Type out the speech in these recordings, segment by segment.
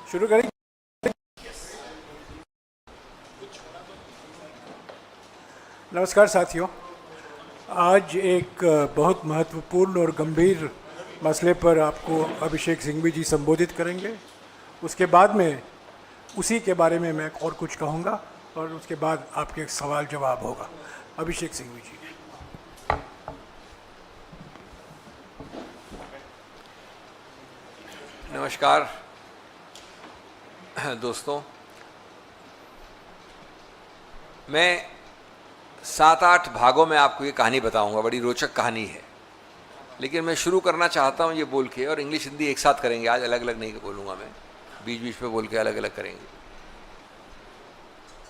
शुरू करें। नमस्कार साथियों, आज एक बहुत महत्वपूर्ण और गंभीर मसले पर आपको अभिषेक सिंघवी जी संबोधित करेंगे। उसके बाद में उसी के बारे में मैं और कुछ कहूँगा और उसके बाद आपके सवाल जवाब होगा। अभिषेक सिंघवी जी। नमस्कार दोस्तों, मैं 7-8 भागों में आपको ये कहानी बताऊंगा। बड़ी रोचक कहानी है, लेकिन मैं शुरू करना चाहता हूँ ये बोल के, और इंग्लिश हिंदी एक साथ करेंगे आज, अलग अलग नहीं बोलूँगा मैं, बीच बीच में बोल के अलग अलग करेंगे।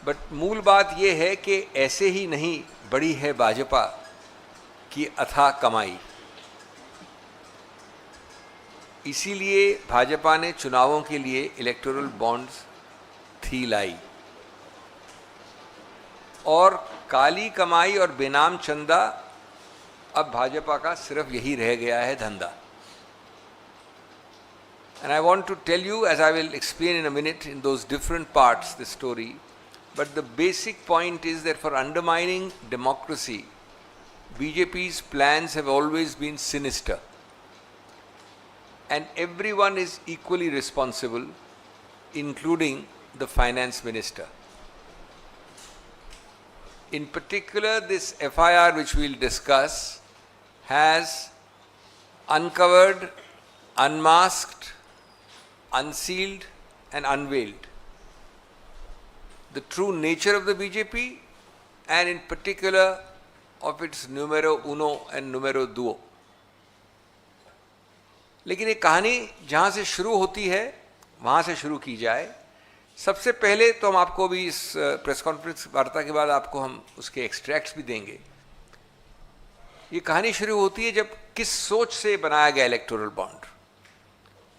बट मूल बात ये है कि ऐसे ही नहीं बड़ी है भाजपा की अथाह कमाई। इसीलिए भाजपा ने चुनावों के लिए इलेक्टोरल बॉन्ड्स थी लाई, और काली कमाई और बेनाम चंदा अब भाजपा का सिर्फ यही रह गया है धंधा। And I want to tell you, as I will explain in a minute in those different parts, the story, but the basic point is that for undermining democracy, BJP's plans have always been sinister. And everyone is equally responsible, including the finance minister. In particular, this FIR which we'll discuss has uncovered, unmasked, unsealed and unveiled the true nature of the BJP, and in particular of its numero uno and numero duo. लेकिन ये कहानी जहाँ से शुरू होती है वहाँ से शुरू की जाए। सबसे पहले तो हम आपको भी इस प्रेस कॉन्फ्रेंस वार्ता के बाद आपको हम उसके एक्सट्रैक्ट्स भी देंगे। ये कहानी शुरू होती है जब किस सोच से बनाया गया इलेक्टोरल बॉन्ड,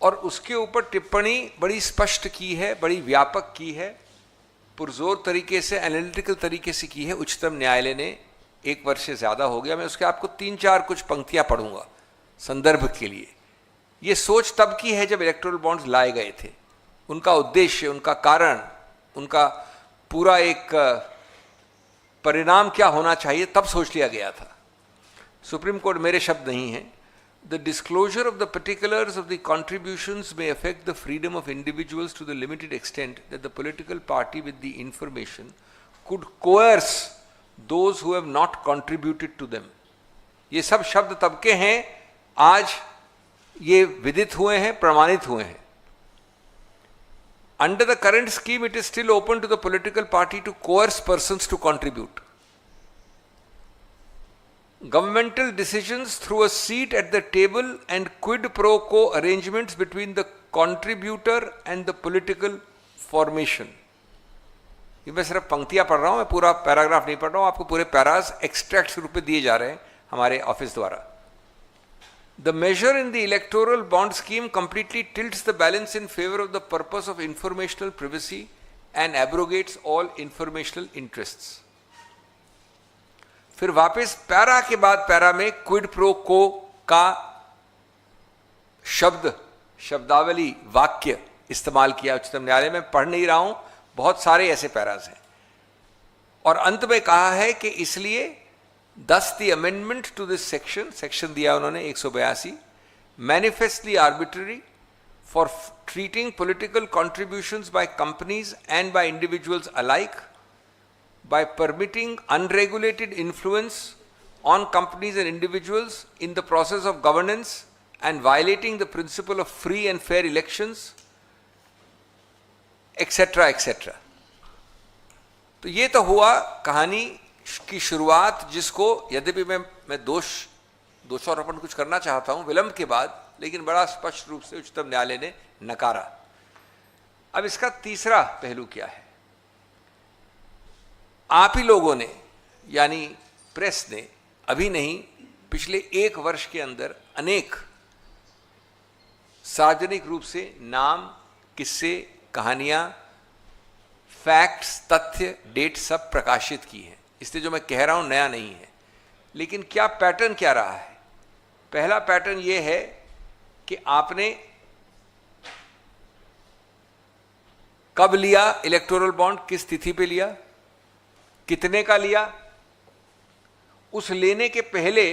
और उसके ऊपर टिप्पणी बड़ी स्पष्ट की है, बड़ी व्यापक की है, पुरजोर तरीके से, एनालिटिकल तरीके से की है उच्चतम न्यायालय ने। 1 वर्ष से ज़्यादा हो गया। मैं उसके आपको 3-4 कुछ पंक्तियाँ पढ़ूंगा संदर्भ के लिए। ये सोच तब की है जब इलेक्टोरल बॉन्ड्स लाए गए थे। उनका उद्देश्य, उनका कारण, उनका पूरा एक परिणाम क्या होना चाहिए, तब सोच लिया गया था। सुप्रीम कोर्ट मेरे शब्द नहीं हैं। The disclosure of the particulars of the contributions may affect the freedom of individuals to the limited extent that the political party with the information could coerce those who have not contributed to them. ये सब शब्द तब के हैं, आज ये विदित हुए हैं, प्रमाणित हुए हैं। Under the current scheme, it is still open to the political party to coerce persons to contribute. Governmental decisions through a seat at the table and quid pro quo arrangements between the contributor and the political formation. ये मैं सिर्फ पंक्तियां पढ़ रहा हूं, मैं पूरा paragraph नहीं पढ़ रहा हूं। आपको पूरे पैरास एक्सट्रैक्ट रूप में दिए जा रहे हैं हमारे ऑफिस द्वारा। The measure in the electoral bond scheme completely tilts the balance in favor of the purpose of informational privacy and abrogates all informational interests. फिर वापस पैरा के बाद पैरा में क्विड प्रो को का शब्दावली, वाक्य इस्तेमाल किया उच्चतम न्यायालय में। पढ़ नहीं रहा हूं, बहुत सारे ऐसे पैरास हैं। और अंत में कहा है कि इसलिए Thus the amendment to this section दिया उन्होंने 182, manifestly arbitrary for treating political contributions by companies and by individuals alike, by permitting unregulated influence on companies and individuals in the process of governance and violating the principle of free and fair elections, etc. etc. तो ये तो हुआ कहानी की शुरुआत, जिसको यद्यपि मैं दोषारोपण कुछ करना चाहता हूं विलंब के बाद, लेकिन बड़ा स्पष्ट रूप से उच्चतम न्यायालय ने नकारा। अब इसका तीसरा पहलू क्या है? आप ही लोगों ने, यानी प्रेस ने, अभी नहीं पिछले 1 वर्ष के अंदर अनेक सार्वजनिक रूप से नाम, किस्से, कहानियां, फैक्ट्स, तथ्य, डेट सब प्रकाशित की हैं। इसलिए जो मैं कह रहा हूं नया नहीं है। लेकिन क्या पैटर्न क्या रहा है? पहला पैटर्न यह है कि आपने कब लिया इलेक्टोरल बॉन्ड, किस तिथि पे लिया, कितने का लिया, उस लेने के पहले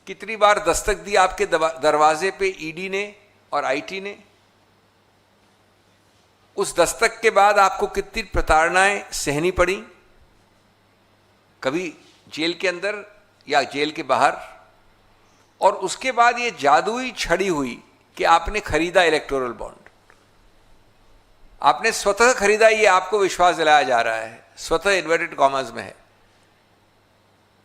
कितनी बार दस्तक दी आपके दरवाजे पे ईडी ने और आईटी ने, उस दस्तक के बाद आपको कितनी प्रताड़नाएं सहनी पड़ी, कभी जेल के अंदर या जेल के बाहर, और उसके बाद ये जादुई छड़ी हुई कि आपने खरीदा इलेक्टोरल बॉन्ड, आपने स्वतः खरीदा, ये आपको विश्वास दिलाया जा रहा है, स्वतः इन्वर्टेड कॉमर्स में है,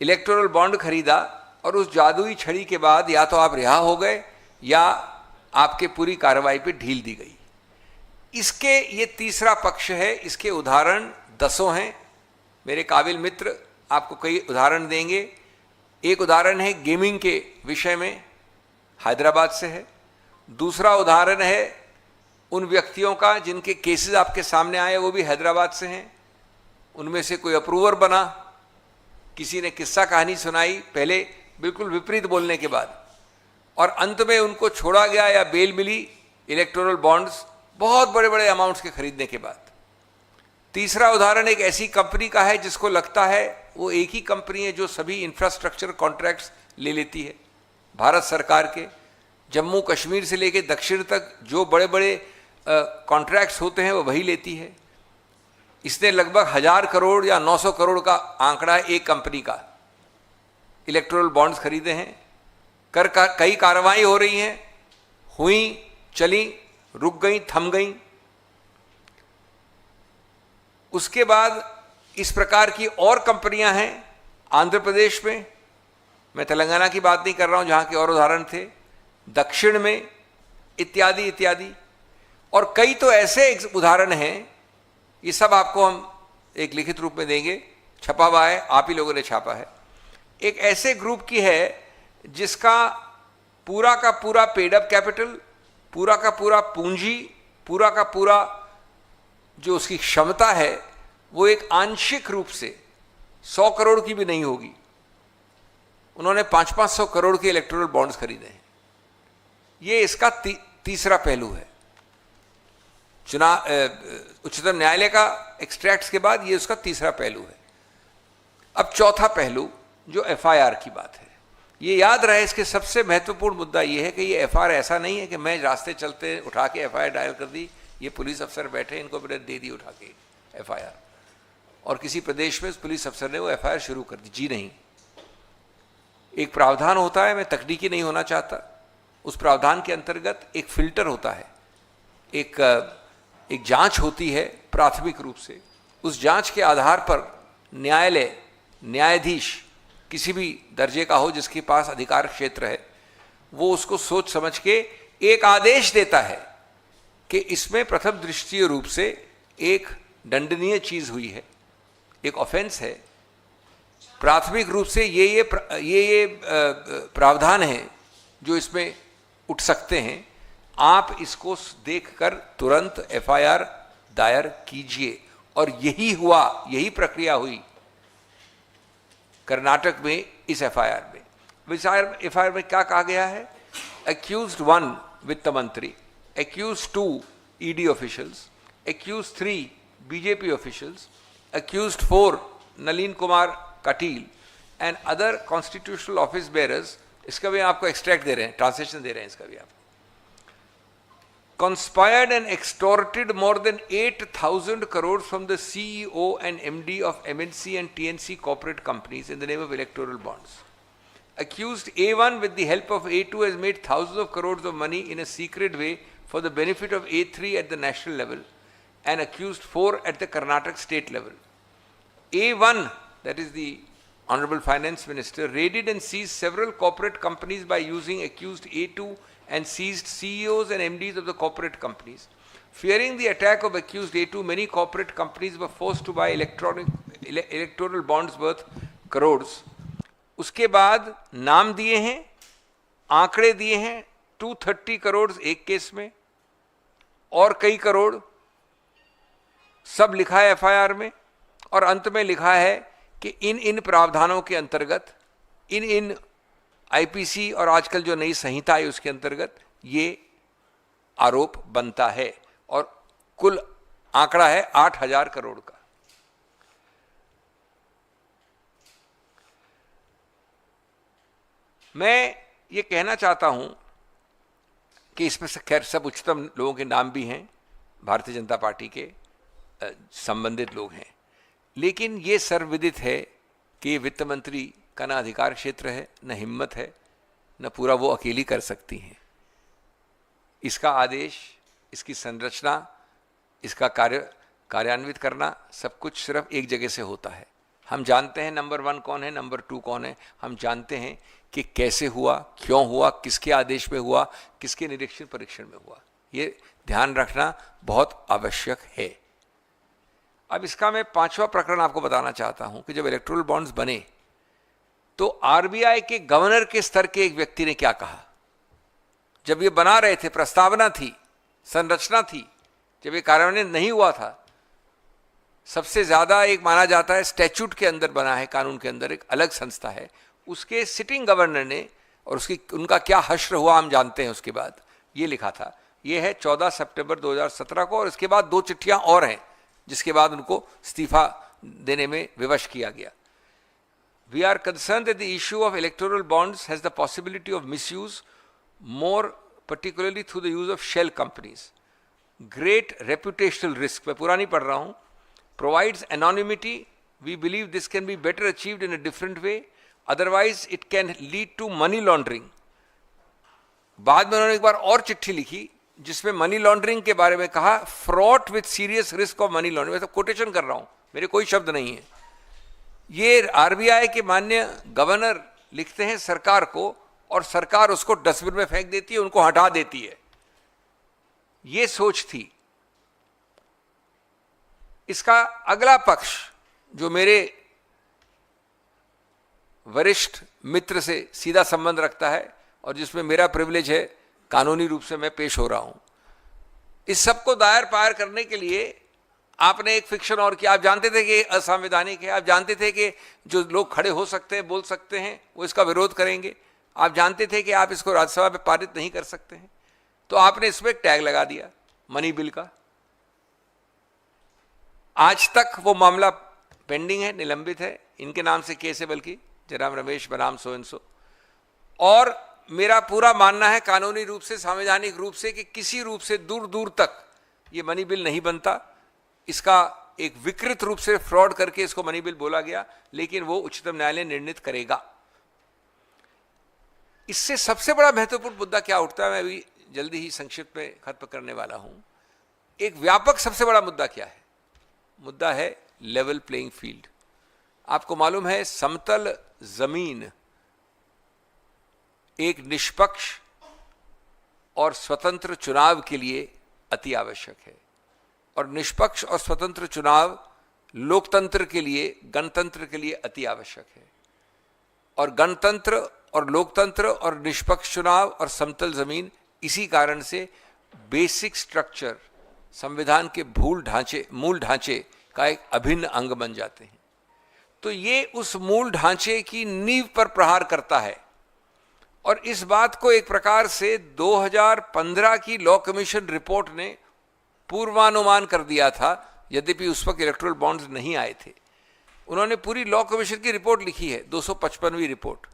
इलेक्टोरल बॉन्ड खरीदा, और उस जादुई छड़ी के बाद या तो आप रिहा हो गए या आपके पूरी कार्रवाई पे ढील दी गई। इसके ये तीसरा पक्ष है, इसके उदाहरण दसों हैं, मेरे काबिल मित्र आपको कई उदाहरण देंगे। एक उदाहरण है गेमिंग के विषय में, हैदराबाद से है। दूसरा उदाहरण है उन व्यक्तियों का जिनके केसेस आपके सामने आए, वो भी हैदराबाद से हैं, उनमें से कोई अप्रूवर बना, किसी ने किस्सा कहानी सुनाई पहले बिल्कुल विपरीत बोलने के बाद, और अंत में उनको छोड़ा गया या बेल मिली इलेक्टोरल बॉन्ड्स बहुत बड़े बड़े अमाउंट्स के खरीदने के बाद। तीसरा उदाहरण एक ऐसी कंपनी का है जिसको लगता है वो एक ही कंपनी है जो सभी इंफ्रास्ट्रक्चर कॉन्ट्रैक्ट्स ले लेती है भारत सरकार के, जम्मू कश्मीर से लेकर दक्षिण तक जो बड़े बड़े कॉन्ट्रैक्ट्स होते हैं वो वही लेती है। इसने लगभग 1000 करोड़ या 900 करोड़ का आंकड़ा एक कंपनी का इलेक्टोरल बॉन्ड्स खरीदे हैं। कई कार्रवाई हो रही हैं, हुई, चली, रुक गई, थम गई। उसके बाद इस प्रकार की और कंपनियां हैं आंध्र प्रदेश में, मैं तेलंगाना की बात नहीं कर रहा हूं जहां के और उदाहरण थे, दक्षिण में, इत्यादि इत्यादि। और कई तो ऐसे उदाहरण हैं, ये सब आपको हम एक लिखित रूप में देंगे, छपा हुआ है, आप ही लोगों ने छापा है। एक ऐसे ग्रुप की है जिसका पूरा का पूरा पेड अप कैपिटल, पूरा का पूरा पूंजी, पूरा का पूरा जो उसकी क्षमता है वो एक आंशिक रूप से 100 करोड़ की भी नहीं होगी। उन्होंने 500-500 करोड़ के इलेक्टोरल बॉन्ड्स खरीदे हैं। ये इसका तीसरा पहलू है। उच्चतम न्यायालय का एक्सट्रैक्ट्स के बाद ये उसका तीसरा पहलू है। अब चौथा पहलू जो एफआईआर की बात है, ये याद रहे, इसके सबसे महत्वपूर्ण मुद्दा ये है कि ये एफआईआर ऐसा नहीं है कि मैं रास्ते चलते उठा के एफआईआर डायल कर दी, ये पुलिस अफसर बैठे इनको मैंने दे दी उठा के एफआईआर, और किसी प्रदेश में उस पुलिस अफसर ने वो एफआईआर शुरू कर दी। जी नहीं, एक प्रावधान होता है, मैं तकनीकी नहीं होना चाहता, उस प्रावधान के अंतर्गत एक फिल्टर होता है, एक जांच होती है प्राथमिक रूप से। उस जांच के आधार पर न्यायालय, न्यायाधीश किसी भी दर्जे का हो जिसके पास अधिकार क्षेत्र है, वो उसको सोच समझ के एक आदेश देता है कि इसमें प्रथम दृष्टीय रूप से एक दंडनीय चीज हुई है, एक ऑफेंस है, प्राथमिक रूप से ये प्रावधान है जो इसमें उठ सकते हैं, आप इसको देखकर तुरंत एफआईआर दायर कीजिए। और यही हुआ, यही प्रक्रिया हुई कर्नाटक में इस एफआईआर में। एफआईआर में क्या कहा गया है? एक्यूज्ड 1 वित्त मंत्री, accused 2 ED officials, accused 3 BJP officials, accused 4 Nalin Kumar Kateel and other constitutional office bearers. इसका भी आपको एक्सट्रैक्ट दे रहे हैं, ट्रांसलेशन दे रहे हैं इसका भी आप। Conspired and extorted more than 8,000 crores from the CEO and MD of MNC and TNC corporate companies in the name of electoral bonds. Accused A1 with the help of A2 has made thousands of crores of money in a secret way for the benefit of A3 at the national level and accused 4 at the Karnataka state level. A1, that is the Honorable Finance Minister, raided and seized several corporate companies by using accused A2 and seized CEOs and MDs of the corporate companies. Fearing the attack of accused A2, many corporate companies were forced to buy electoral bonds worth crores. उसके बाद नाम दिए हैं, आंकड़े दिए हैं, 230 करोड़ एक case में और कई करोड़, सब लिखा है एफआईआर में। और अंत में लिखा है कि इन प्रावधानों के अंतर्गत, इन आईपीसी और आजकल जो नई संहिता है उसके अंतर्गत ये आरोप बनता है। और कुल आंकड़ा है 8,000 करोड़ का। मैं ये कहना चाहता हूं कि इसमें से खैर सब उच्चतम लोगों के नाम भी हैं, भारतीय जनता पार्टी के संबंधित लोग हैं, लेकिन ये सर्वविदित है कि ये वित्त मंत्री का ना अधिकार क्षेत्र है, न हिम्मत है, न पूरा वो अकेली कर सकती हैं। इसका आदेश, इसकी संरचना, इसका कार्यान्वित करना सब कुछ सिर्फ एक जगह से होता है। हम जानते हैं नंबर 1 कौन है, नंबर 2 कौन है, हम जानते हैं कि कैसे हुआ, क्यों हुआ, किसके आदेश में हुआ, किसके निरीक्षण परीक्षण में हुआ। ये ध्यान रखना बहुत आवश्यक है। अब इसका मैं 5वां प्रकरण आपको बताना चाहता हूं कि जब इलेक्टोरल बॉन्ड्स बने तो आरबीआई के गवर्नर के स्तर के एक व्यक्ति ने क्या कहा। जब ये बना रहे थे, प्रस्तावना थी, संरचना थी, जब ये कार्यान्वयन नहीं हुआ था, सबसे ज्यादा एक माना जाता है स्टैच्यूट के अंदर बना है, कानून के अंदर एक अलग संस्था है, उसके सिटिंग गवर्नर ने, और उनका क्या हश्र हुआ हम जानते हैं। उसके बाद ये लिखा था, ये है 14 सितंबर 2017 को, और इसके बाद 2 चिट्ठियां और हैं जिसके बाद उनको इस्तीफा देने में विवश किया गया। We are concerned that the issue of electoral bonds has the possibility of misuse, more particularly through the use of shell companies. Great reputational risk, मैं पूरा नहीं पढ़ रहा हूं, provides anonymity. We believe this can be better achieved in a different way. Otherwise, it can lead to money laundering. बाद में उन्होंने एक बार और चिट्ठी लिखी जिसमें मनी लॉन्ड्रिंग के बारे में कहा, fraught with serious risk of money laundering. मैं तो कोटेशन कर रहा हूं, मेरे कोई शब्द नहीं है। ये आरबीआई के माननीय गवर्नर लिखते हैं सरकार को, और सरकार उसको डस्टबिन में फेंक देती है, उनको हटा देती है। ये सोच थी। इसका अगला पक्ष जो मेरे वरिष्ठ मित्र से सीधा संबंध रखता है और जिसमें मेरा प्रिविलेज है, कानूनी रूप से मैं पेश हो रहा हूं, इस सबको दायर पार करने के लिए आपने एक फिक्शन और किया। आप जानते थे कि असंवैधानिक है, आप जानते थे कि जो लोग खड़े हो सकते हैं, बोल सकते हैं, वो इसका विरोध करेंगे, आप जानते थे कि आप इसको राज्यसभा में पारित नहीं कर सकते हैं, तो आपने इसमें एक टैग लगा दिया मनी बिल का। आज तक वो मामला पेंडिंग है, निलंबित है, इनके नाम से केस है, बल्कि जनाब रमेश बनाम सो एंड सो। और मेरा पूरा मानना है कानूनी रूप से, संवैधानिक रूप से, कि किसी रूप से दूर दूर तक ये मनी बिल नहीं बनता। इसका एक विकृत रूप से फ्रॉड करके इसको मनी बिल बोला गया, लेकिन वो उच्चतम न्यायालय निर्णित करेगा। इससे सबसे बड़ा महत्वपूर्ण मुद्दा क्या उठता है, मैं अभी जल्दी ही संक्षिप्त में खत्म करने वाला हूं। एक व्यापक सबसे बड़ा मुद्दा क्या है? मुद्दा है लेवल प्लेइंग फील्ड। आपको मालूम है समतल जमीन एक निष्पक्ष और स्वतंत्र चुनाव के लिए अति आवश्यक है, और निष्पक्ष और स्वतंत्र चुनाव लोकतंत्र के लिए, गणतंत्र के लिए अति आवश्यक है। और गणतंत्र और लोकतंत्र और निष्पक्ष चुनाव और समतल जमीन इसी कारण से बेसिक स्ट्रक्चर, संविधान के मूल ढांचे का एक अभिन्न अंग बन जाते हैं। तो ये उस मूल ढांचे की नींव पर प्रहार करता है। और इस बात को एक प्रकार से 2015 की लॉ कमीशन रिपोर्ट ने पूर्वानुमान कर दिया था, यद्यपि उस वक्त इलेक्टोरल बॉन्ड्स नहीं आए थे। उन्होंने पूरी लॉ कमीशन की रिपोर्ट लिखी है, 255वीं रिपोर्ट,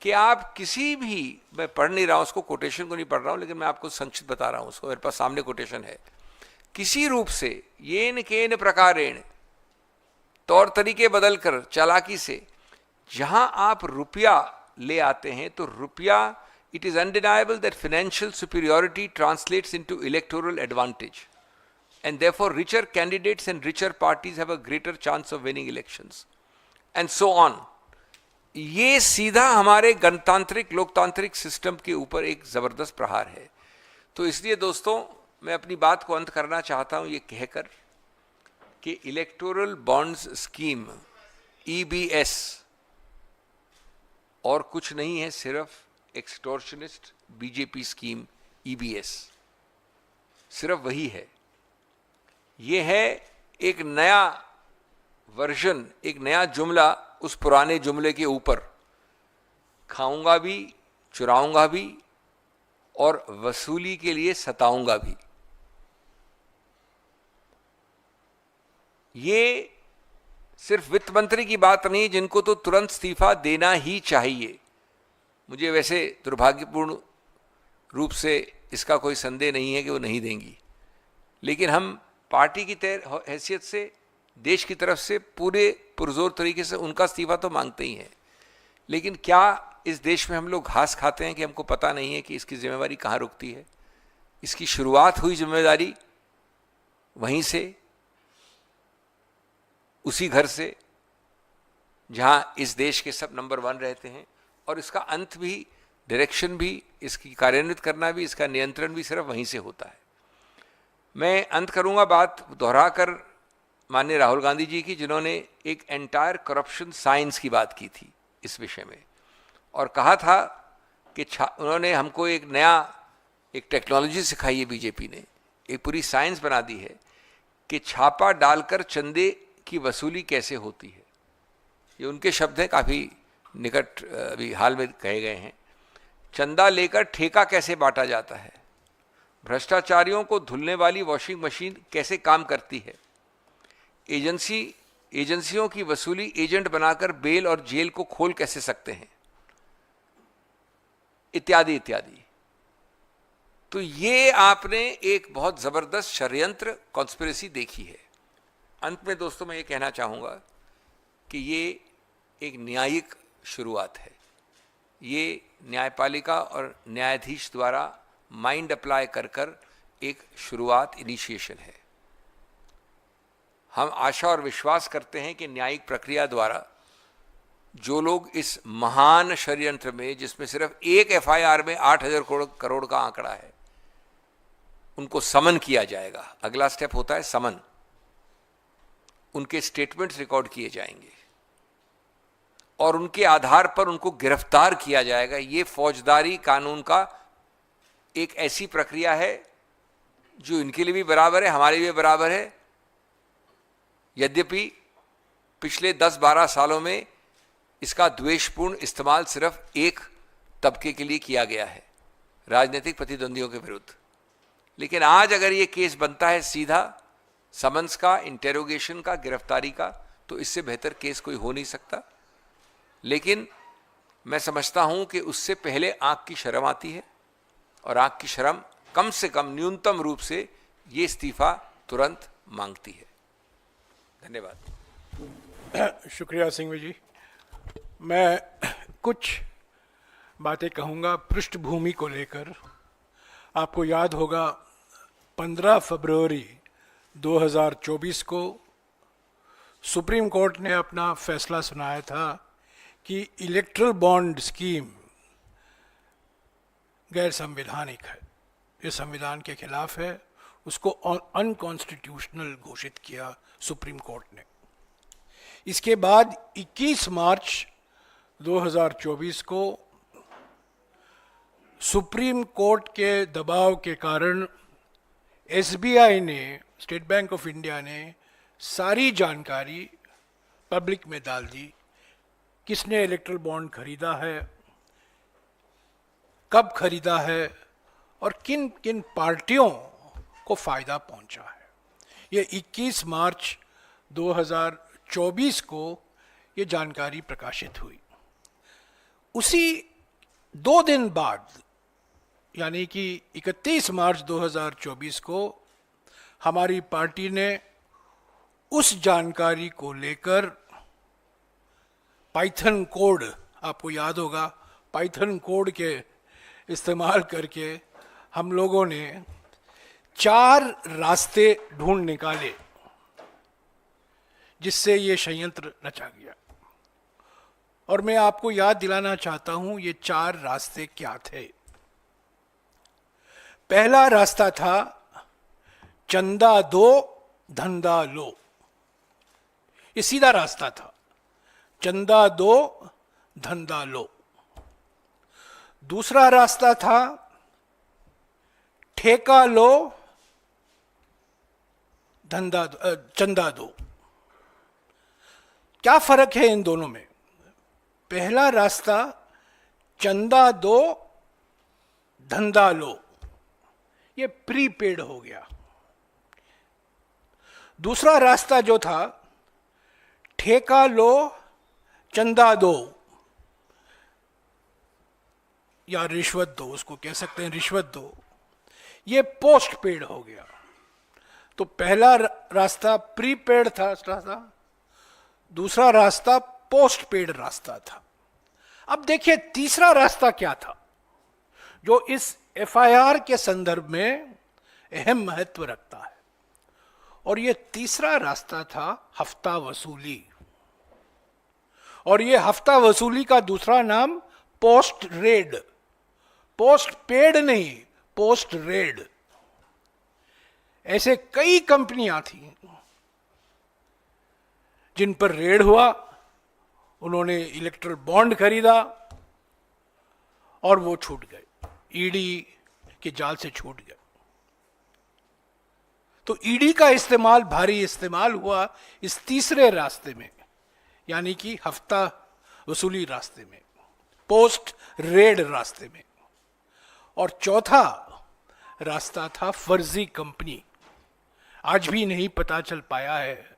कि आप किसी भी, मैं पढ़ नहीं रहा हूं उसको, कोटेशन को नहीं पढ़ रहा हूं, लेकिन मैं आपको संक्षिप्त बता रहा हूं उसको, मेरे पास सामने कोटेशन है। किसी रूप से येन केन प्रकारेण, तौर तरीके बदलकर, चालाकी से, जहां आप रुपया ले आते हैं, तो रुपया, it is undeniable that financial superiority translates into electoral advantage, and therefore richer candidates and richer parties have a greater chance of winning elections, and so on. ये सीधा हमारे गणतांत्रिक लोकतांत्रिक सिस्टम के ऊपर एक जबरदस्त प्रहार है। तो इसलिए दोस्तों, मैं अपनी बात को अंत करना चाहता हूं ये कहकर कि इलेक्टोरल बॉन्ड्स स्कीम EBS और कुछ नहीं है, सिर्फ एक्सटॉर्शनिस्ट बीजेपी स्कीम EBS, सिर्फ वही है। ये है एक नया वर्जन, एक नया जुमला उस पुराने जुमले के ऊपर। खाऊंगा भी, चुराऊंगा भी, और वसूली के लिए सताऊंगा भी। ये सिर्फ वित्त मंत्री की बात नहीं, जिनको तो तुरंत इस्तीफा देना ही चाहिए। मुझे वैसे दुर्भाग्यपूर्ण रूप से इसका कोई संदेह नहीं है कि वो नहीं देंगी, लेकिन हम पार्टी की हैसियत से, देश की तरफ से पूरे पुरजोर तरीके से उनका इस्तीफा तो मांगते ही हैं। लेकिन क्या इस देश में हम लोग घास खाते हैं कि हमको पता नहीं है कि इसकी जिम्मेवारी कहाँ रुकती है? इसकी शुरुआत हुई जिम्मेदारी वहीं से, उसी घर से जहां इस देश के सब नंबर 1 रहते हैं, और इसका अंत भी, डायरेक्शन भी, इसकी कार्यान्वित करना भी, इसका नियंत्रण भी सिर्फ वहीं से होता है। मैं अंत करूंगा बात दोहराकर माननीय राहुल गांधी जी की, जिन्होंने एक एंटायर करप्शन साइंस की बात की थी इस विषय में, और कहा था कि उन्होंने हमको एक टेक्नोलॉजी सिखाई है, बीजेपी ने एक पूरी साइंस बना दी है कि छापा डालकर चंदे की वसूली कैसे होती है। ये उनके शब्द हैं, काफ़ी निकट अभी हाल में कहे गए हैं। चंदा लेकर ठेका कैसे बांटा जाता है, भ्रष्टाचारियों को धुलने वाली वॉशिंग मशीन कैसे काम करती है, एजेंसियों की वसूली एजेंट बनाकर बेल और जेल को खोल कैसे सकते हैं, इत्यादि इत्यादि। तो ये आपने एक बहुत जबरदस्त षड्यंत्र, कॉन्स्पिरेसी देखी है। अंत में दोस्तों मैं ये कहना चाहूँगा कि ये एक न्यायिक शुरुआत है। ये न्यायपालिका और न्यायाधीश द्वारा माइंड अप्लाई कर एक शुरुआत, इनिशिएशन है। हम आशा और विश्वास करते हैं कि न्यायिक प्रक्रिया द्वारा जो लोग इस महान षड्यंत्र में, जिसमें सिर्फ एक एफआईआर में 8,000 करोड़ का आंकड़ा है, उनको समन किया जाएगा। अगला स्टेप होता है समन। उनके स्टेटमेंट्स रिकॉर्ड किए जाएंगे और उनके आधार पर उनको गिरफ्तार किया जाएगा। ये फौजदारी कानून का एक ऐसी प्रक्रिया है जो इनके लिए भी बराबर है, हमारे लिए भी बराबर है। यद्यपि पिछले 10-12 सालों में इसका द्वेषपूर्ण इस्तेमाल सिर्फ एक तबके के लिए किया गया है, राजनीतिक प्रतिद्वंदियों के विरुद्ध। लेकिन आज अगर ये केस बनता है सीधा समन्स का, इंटेरोगेशन का, गिरफ्तारी का, तो इससे बेहतर केस कोई हो नहीं सकता। लेकिन मैं समझता हूं कि उससे पहले आंख की शर्म आती है, और आंख की शर्म कम से कम न्यूनतम रूप से ये इस्तीफा तुरंत मांगती है। धन्यवाद। शुक्रिया सिंघवी जी। मैं कुछ बातें कहूँगा पृष्ठभूमि को लेकर। आपको याद होगा 15 फरवरी 2024 को सुप्रीम कोर्ट ने अपना फैसला सुनाया था कि इलेक्ट्रल बॉन्ड स्कीम गैर संवैधानिक है, ये संविधान के खिलाफ है, उसको अनकॉन्स्टिट्यूशनल घोषित किया सुप्रीम कोर्ट ने। इसके बाद 21 मार्च 2024 को सुप्रीम कोर्ट के दबाव के कारण एसबीआई ने, स्टेट बैंक ऑफ इंडिया ने सारी जानकारी पब्लिक में डाल दी। किसने इलेक्ट्रल बॉन्ड खरीदा है, कब खरीदा है, और किन किन पार्टियों को फायदा पहुंचा है। ये 21 मार्च 2024 को ये जानकारी प्रकाशित हुई। उसी 2 दिन बाद, यानी कि 31 मार्च 2024 को हमारी पार्टी ने उस जानकारी को लेकर पाइथन कोड, आपको याद होगा, पाइथन कोड के इस्तेमाल करके हम लोगों ने 4 रास्ते ढूंढ निकाले जिससे ये षड्यंत्र रचा गया। और मैं आपको याद दिलाना चाहता हूं ये 4 रास्ते क्या थे। पहला रास्ता था चंदा दो धंधा लो। ये सीधा रास्ता था, चंदा दो धंधा लो। दूसरा रास्ता था ठेका लो धंधा चंदा दो। क्या फर्क है इन दोनों में? पहला रास्ता चंदा दो धंधा लो, ये प्रीपेड हो गया। दूसरा रास्ता जो था, ठेका लो चंदा दो या रिश्वत दो, उसको कह सकते हैं रिश्वत दो, ये पोस्ट पेड हो गया। तो पहला रास्ता प्रीपेड था रास्ता, दूसरा रास्ता पोस्ट पेड रास्ता था। अब देखिए तीसरा रास्ता क्या था जो इस एफआईआर के संदर्भ में अहम महत्व रखता है, और यह तीसरा रास्ता था हफ्ता वसूली। और यह हफ्ता वसूली का दूसरा नाम पोस्ट रेड, पोस्ट पेड नहीं, पोस्ट रेड। ऐसे कई कंपनियां थी जिन पर रेड हुआ, उन्होंने इलेक्ट्रल बॉन्ड खरीदा और वो छूट गए, ईडी के जाल से छूट गए। तो ईडी का इस्तेमाल, भारी इस्तेमाल हुआ इस तीसरे रास्ते में, यानी कि हफ्ता वसूली रास्ते में, पोस्ट रेड रास्ते में। और चौथा रास्ता था फर्जी कंपनी। आज भी नहीं पता चल पाया है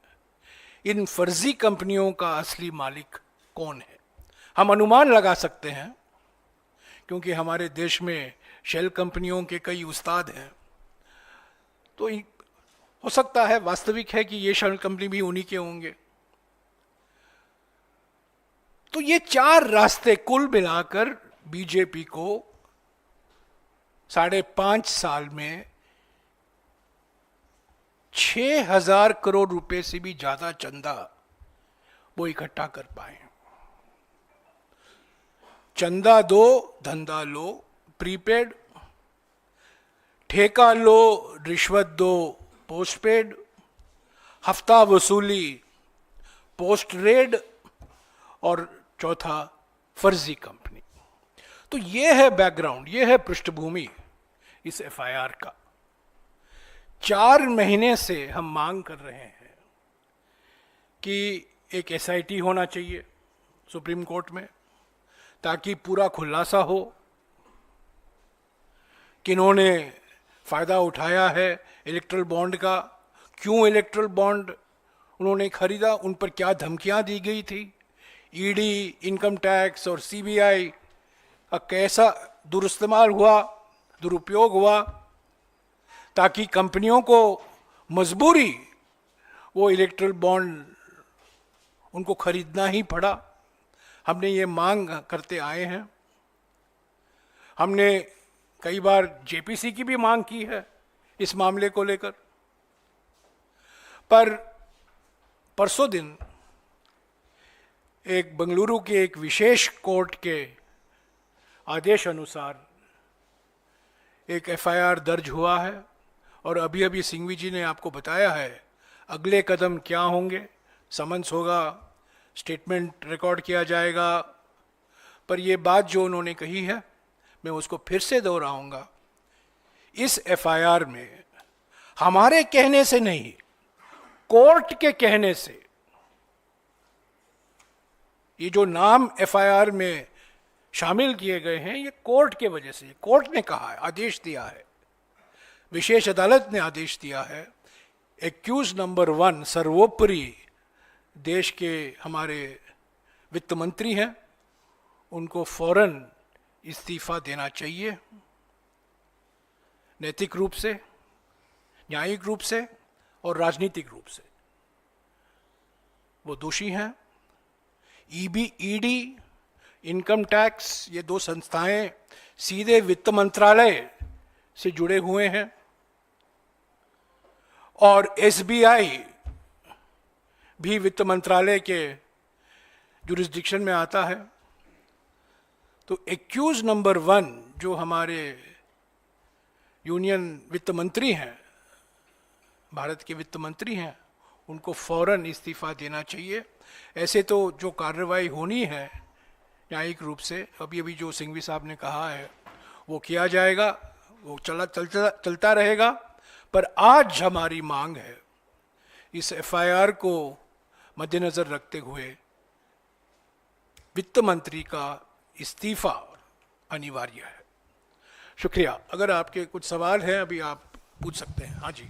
इन फर्जी कंपनियों का असली मालिक कौन है। हम अनुमान लगा सकते हैं क्योंकि हमारे देश में शेल कंपनियों के कई उस्ताद हैं, तो हो सकता है, वास्तविक है कि ये शेल कंपनी भी उन्हीं के होंगे। तो ये चार रास्ते कुल मिलाकर बीजेपी को 5.5 साल में 6,000 करोड़ रुपए से भी ज्यादा चंदा वो इकट्ठा कर पाए। चंदा दो धंधा लो प्रीपेड, ठेका लो रिश्वत दो पोस्टपेड, हफ्ता वसूली पोस्ट रेड, और चौथा फर्जी कंपनी। तो ये है बैकग्राउंड, ये है पृष्ठभूमि इस एफआईआर का। 4 महीने से हम मांग कर रहे हैं कि एक एसआईटी होना चाहिए सुप्रीम कोर्ट में, ताकि पूरा खुलासा हो, किन्होंने फायदा उठाया है इलेक्ट्रल बॉन्ड का, क्यों इलेक्ट्रल बॉन्ड उन्होंने खरीदा, उन पर क्या धमकियां दी गई थी, ईडी, इनकम टैक्स और सीबीआई का कैसा दुरुइस्तेमाल हुआ, दुरुपयोग हुआ, ताकि कंपनियों को मजबूरी वो इलेक्ट्रल बॉन्ड उनको खरीदना ही पड़ा। हमने ये मांग करते आए हैं। हमने कई बार जेपीसी की भी मांग की है इस मामले को लेकर, पर परसों दिन एक बेंगलुरु के एक विशेष कोर्ट के आदेश अनुसार एक एफआईआर दर्ज हुआ है, और अभी अभी सिंघवी जी ने आपको बताया है अगले कदम क्या होंगे। समन्स होगा, स्टेटमेंट रिकॉर्ड किया जाएगा, पर ये बात जो उन्होंने कही है मैं उसको फिर से दोहराऊंगा। इस एफआईआर में हमारे कहने से नहीं, कोर्ट के कहने से, ये जो नाम एफआईआर में शामिल किए गए हैं ये कोर्ट के वजह से, कोर्ट ने कहा है, आदेश दिया है, विशेष अदालत ने आदेश दिया है। एक्यूज नंबर 1 सर्वोपरि देश के हमारे वित्त मंत्री हैं, उनको फौरन इस्तीफा देना चाहिए, नैतिक रूप से, न्यायिक रूप से और राजनीतिक रूप से वो दोषी हैं। ईडी, इनकम टैक्स, ये 2 संस्थाएं सीधे वित्त मंत्रालय से जुड़े हुए हैं, और एसबीआई भी वित्त मंत्रालय के जुरिस्डिक्शन में आता है। तो एक्यूज नंबर 1 जो हमारे यूनियन वित्त मंत्री हैं, भारत के वित्त मंत्री हैं, उनको फौरन इस्तीफा देना चाहिए। ऐसे तो जो कार्रवाई होनी है न्यायिक रूप से, अभी अभी जो सिंघवी साहब ने कहा है वो किया जाएगा, वो चलता रहेगा। पर आज हमारी मांग है इस एफआईआर को मद्देनजर रखते हुए वित्त मंत्री का इस्तीफा अनिवार्य है। शुक्रिया। अगर आपके कुछ सवाल हैं अभी आप पूछ सकते हैं। हाँ जी।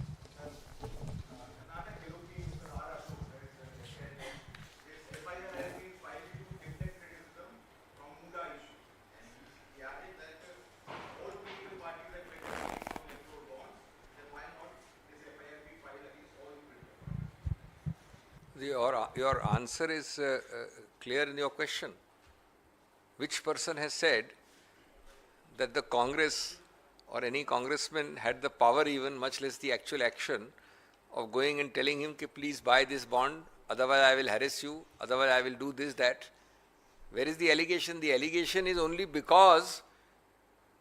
Your answer is clear in your question. Which person has said that the Congress or any congressman had the power, even much less the actual action, of going and telling him, please buy this bond, otherwise I will harass you, otherwise I will do this, that. Where is the allegation? The allegation is only because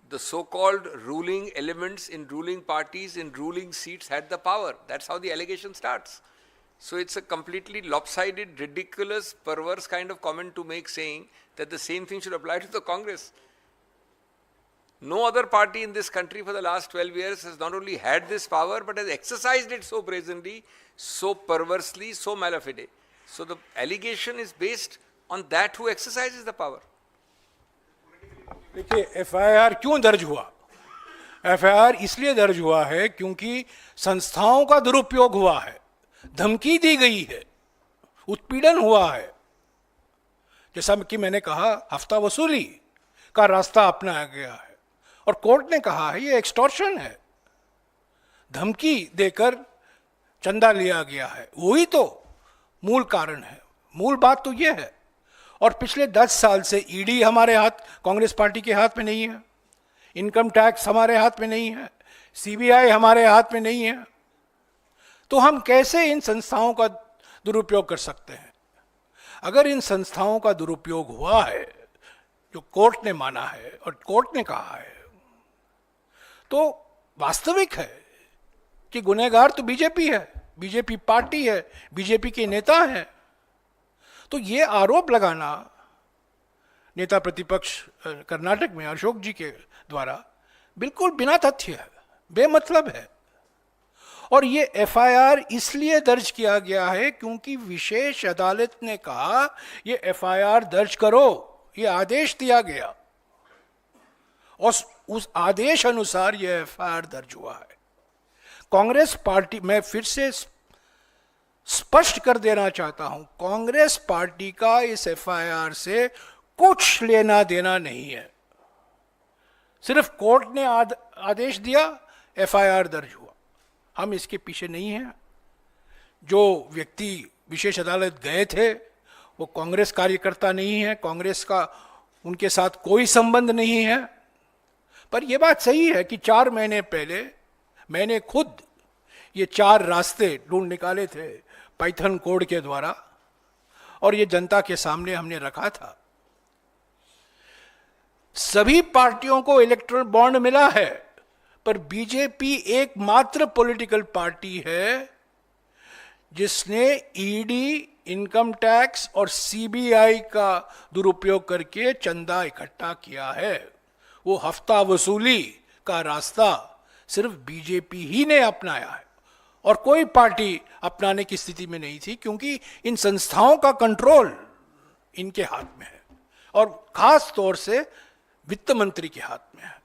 the so-called ruling elements in ruling parties, in ruling seats had the power. That's how the allegation starts. So it's a completely lopsided, ridiculous, perverse kind of comment to make, saying that the same thing should apply to the Congress. No other party in this country for the last 12 years has not only had this power, but has exercised it so brazenly, so perversely, so malafide. So the allegation is based on that who exercises the power. देखिए FIR क्यों दर्ज हुआ? FIR इसलिए दर्ज हुआ है क्योंकि संस्थाओं का दुरुपयोग हुआ है, धमकी दी गई है, उत्पीड़न हुआ है। जैसा कि मैंने कहा, हफ्ता वसूली का रास्ता अपनाया गया है और कोर्ट ने कहा है ये एक्सटॉर्शन है, धमकी देकर चंदा लिया गया है। वही तो मूल कारण है, मूल बात तो ये है। और पिछले 10 साल से ईडी हमारे हाथ, कांग्रेस पार्टी के हाथ में नहीं है, इनकम टैक्स हमारे हाथ में नहीं है, सीबीआई हमारे हाथ में नहीं है, तो हम कैसे इन संस्थाओं का दुरुपयोग कर सकते हैं? अगर इन संस्थाओं का दुरुपयोग हुआ है, जो कोर्ट ने माना है और कोर्ट ने कहा है, तो वास्तविक है कि गुनहगार तो बीजेपी है, बीजेपी पार्टी है, बीजेपी के नेता हैं। तो ये आरोप लगाना नेता प्रतिपक्ष कर्नाटक में अशोक जी के द्वारा बिल्कुल बिना तथ्य है, बेमतलब है। और ये एफआईआर इसलिए दर्ज किया गया है क्योंकि विशेष अदालत ने कहा ये एफआईआर दर्ज करो, ये आदेश दिया गया और उस आदेश अनुसार ये एफआईआर दर्ज हुआ है। कांग्रेस पार्टी, मैं फिर से स्पष्ट कर देना चाहता हूं, कांग्रेस पार्टी का इस एफआईआर से कुछ लेना देना नहीं है। सिर्फ कोर्ट ने आदेश दिया, एफआईआर दर्ज हुआ, हम इसके पीछे नहीं हैं। जो व्यक्ति विशेष अदालत गए थे वो कांग्रेस कार्यकर्ता नहीं है, कांग्रेस का उनके साथ कोई संबंध नहीं है। पर यह बात सही है कि 4 महीने पहले मैंने खुद ये 4 रास्ते ढूंढ निकाले थे पाइथन कोड के द्वारा और ये जनता के सामने हमने रखा था। सभी पार्टियों को इलेक्टोरल बॉन्ड मिला है, पर बीजेपी एकमात्र पॉलिटिकल पार्टी है जिसने ईडी, इनकम टैक्स और सीबीआई का दुरुपयोग करके चंदा इकट्ठा किया है। वो हफ्ता वसूली का रास्ता सिर्फ बीजेपी ही ने अपनाया है और कोई पार्टी अपनाने की स्थिति में नहीं थी, क्योंकि इन संस्थाओं का कंट्रोल इनके हाथ में है और खास तौर से वित्त मंत्री के हाथ में है।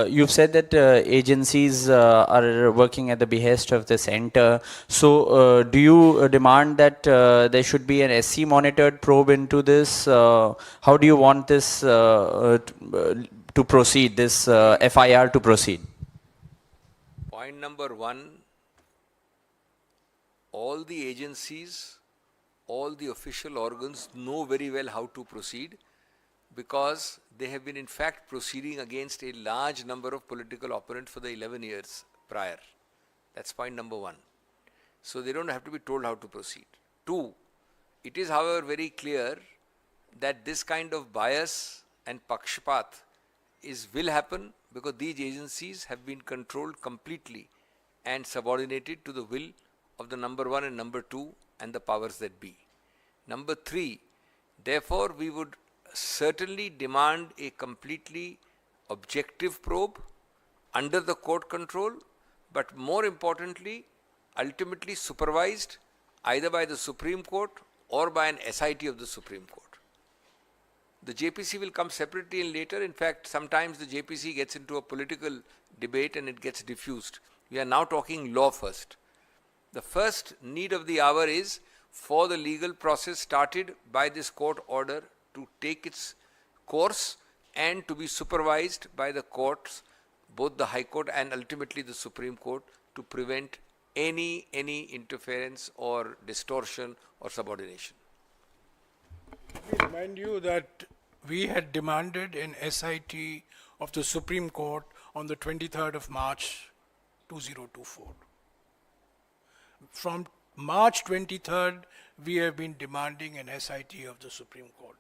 You've said that agencies are working at the behest of the center. So, do you demand that there should be an SC monitored probe into this? How do you want this to proceed, this FIR to proceed? Point number 1, all the agencies, all the official organs know very well how to proceed, because they have been in fact proceeding against a large number of political opponents for the 11 years prior. That's point number 1. So they don't have to be told how to proceed. 2, it is however very clear that this kind of bias and pakshapat will happen because these agencies have been controlled completely and subordinated to the will of the number 1 and number 2 and the powers that be. Number 3, therefore we would certainly demand a completely objective probe under the court control, but more importantly, ultimately supervised either by the Supreme Court or by an SIT of the Supreme Court. The JPC will come separately and later. In fact, sometimes the JPC gets into a political debate and it gets diffused. We are now talking law first. The first need of the hour is for the legal process started by this court order to take its course and to be supervised by the courts, both the High Court and ultimately the Supreme Court, to prevent any interference or distortion or subordination. Let me remind you that we had demanded an SIT of the Supreme Court on the 23rd of March 2024. From March 23rd, we have been demanding an SIT of the Supreme Court.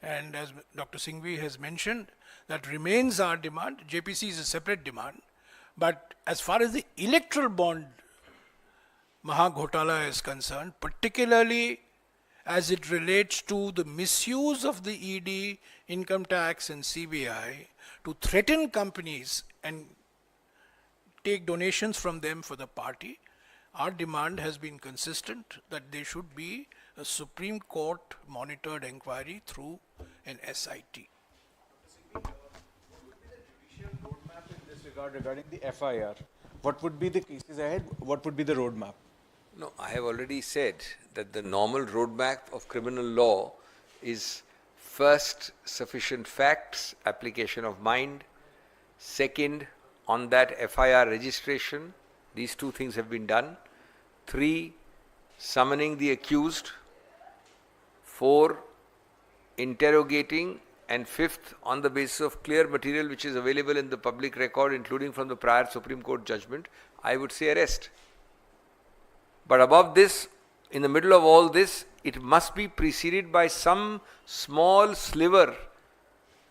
And as Dr. Singhvi has mentioned, that remains our demand. JPC is a separate demand. But as far as the electoral bond Mahagotala is concerned, particularly as it relates to the misuse of the ED, income tax and CBI to threaten companies and take donations from them for the party, our demand has been consistent that there should be a Supreme Court monitored inquiry through an SIT. Roadmap in this regard regarding the FIR. What would be the cases ahead? What would be the roadmap? No, I have already said that the normal roadmap of criminal law is first, sufficient facts, application of mind. Second, on that FIR registration, these two things have been done. 3, summoning the accused. 4, interrogating. And 5th, on the basis of clear material which is available in the public record, including from the prior Supreme Court judgment, I would say arrest. But above this, in the middle of all this, it must be preceded by some small sliver,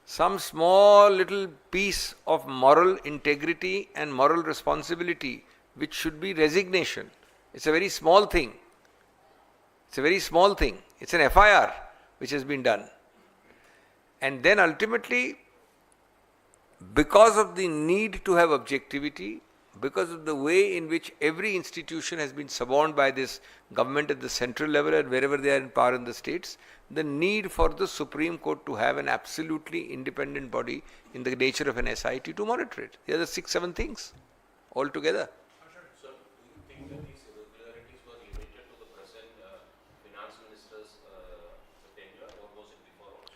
some small little piece of moral integrity and moral responsibility, which should be resignation. It's a very small thing. It's a very small thing. It's an FIR which has been done. And then ultimately, because of the need to have objectivity, because of the way in which every institution has been suborned by this government at the central level and wherever they are in power in the states, the need for the Supreme Court to have an absolutely independent body in the nature of an SIT to monitor it. There are the 6-7 things altogether. Sir, do you think that these irregularities were limited to the present finance minister's tenure, or was it before also?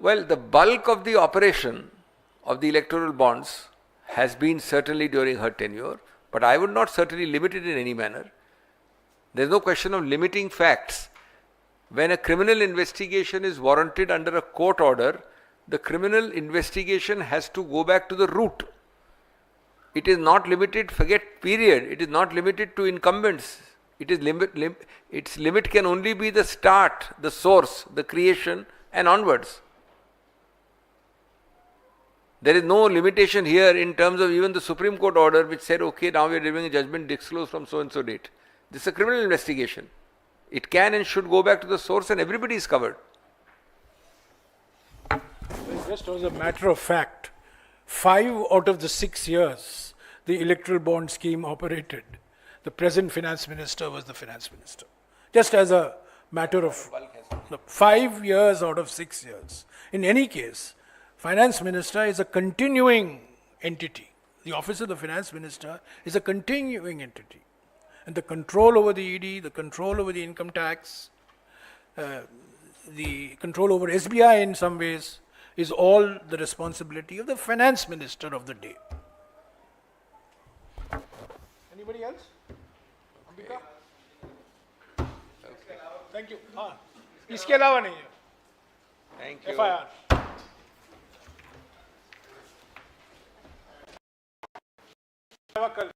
Well, the bulk of the operation of the electoral bonds has been certainly during her tenure, but I would not certainly limit it in any manner. There is no question of limiting facts. When a criminal investigation is warranted under a court order, the criminal investigation has to go back to the root. It is not limited, forget period, it is not limited to incumbents. It is its limit can only be the start, the source, the creation and onwards. There is no limitation here in terms of even the Supreme Court order which said, okay, now we are delivering a judgment disclosed from so and so date. This is a criminal investigation. It can and should go back to the source and everybody is covered. Just as a matter of fact, 5 out of the 6 years the electoral bond scheme operated, the present finance minister was the finance minister. Just as a matter of 5 years out of 6 years. In any case, finance minister is a continuing entity. The office of the finance minister is a continuing entity. And the control over the ED, the control over the income tax, the control over SBI in some ways, is all the responsibility of the finance minister of the day. Anybody else? Ambika? Thank you. इसके अलावा नहीं है. Thank you. FIR. कल